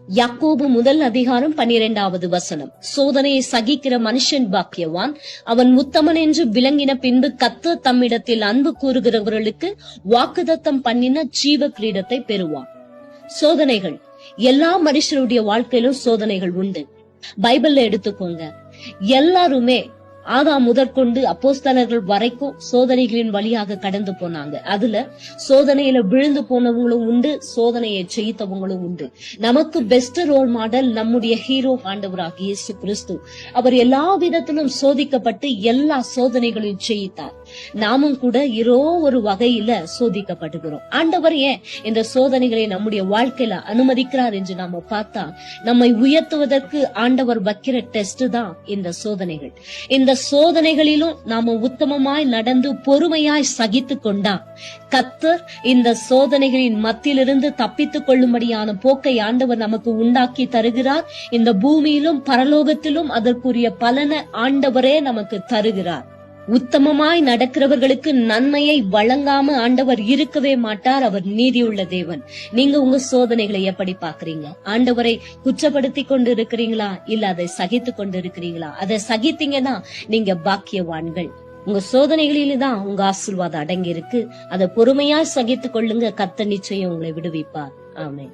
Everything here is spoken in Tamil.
யாக்கோபு 1:12 சோதனையை சகிக்கிற மனுஷன் பாக்கியவான், அவன் உத்தமன் என்று விளங்கின பின்பு கர்த்தர் தம்மிடத்தில் அன்பு கூறுகிறவர்களுக்கு வாக்குத்தத்தம் பண்ணின ஜீவ கிரீடத்தை பெறுவான். சோதனைகள் எல்லா மனுஷருடைய வாழ்க்கையிலும் சோதனைகள் உண்டு. பைபிள்ல எடுத்துக்கோங்க, எல்லாருமே ஆதாம் முதற்கொண்டு அப்போஸ்தலர்கள் வரைக்கும் சோதனைகளின் வழியாக கடந்து போனாங்க. அதுல சோதனையில விழுந்து போனவங்களும் உண்டு, சோதனையை ஜெயித்தவங்களும் உண்டு. நமக்கு பெஸ்ட் ரோல் மாடல் நம்முடைய ஹீரோ ஆண்டவராக இயேசு கிறிஸ்து. அவர் எல்லா விதத்திலும் சோதிக்கப்பட்டு எல்லா சோதனைகளையும் ஜெயித்தார். நாமும் கூட ஏதோ ஒரு வகையில சோதிக்கப்படுகிறோம். ஆண்டவர் ஏன் இந்த சோதனைகளை நம்முடைய வாழ்க்கையில அனுமதிக்கிறார் என்று நாம பார்த்தா, நம்மை உயர்த்துவதற்கு ஆண்டவர் வைக்கிற டெஸ்ட் தான் இந்த சோதனைகள். இந்த சோதனைகளிலும் நாம உத்தமமாய் நடந்து பொறுமையாய் சகித்து கொண்டா கர்த்தர் இந்த சோதனைகளின் மத்தியிலிருந்து தப்பித்துக் கொள்ளும்படியான போக்கை ஆண்டவர் நமக்கு உண்டாக்கி தருகிறார். இந்த பூமியிலும் பரலோகத்திலும் அதற்குரிய பலனை ஆண்டவரே நமக்கு தருகிறார். உத்தமமாய் நடக்கிறவர்களுக்கு நன்மையை வழங்காம ஆண்டவர் இருக்கவே மாட்டார். அவர் நீதியுள்ள தேவன். நீங்க உங்க சோதனைகளை எப்படி பாக்குறீங்க? ஆண்டவரை குற்றப்படுத்தி கொண்டு இருக்கிறீங்களா, இல்ல அதை சகித்து கொண்டு இருக்கிறீங்களா? அதை சகித்தீங்கன்னா நீங்க பாக்கியவான்கள். உங்க சோதனைகளில தான் உங்க ஆசீர்வாதம் அடங்கி இருக்கு. அதை பொறுமையா சகித்துக் கொள்ளுங்க. கர்த்தர் நிச்சயம் உங்களை விடுவிப்பார். ஆமென்.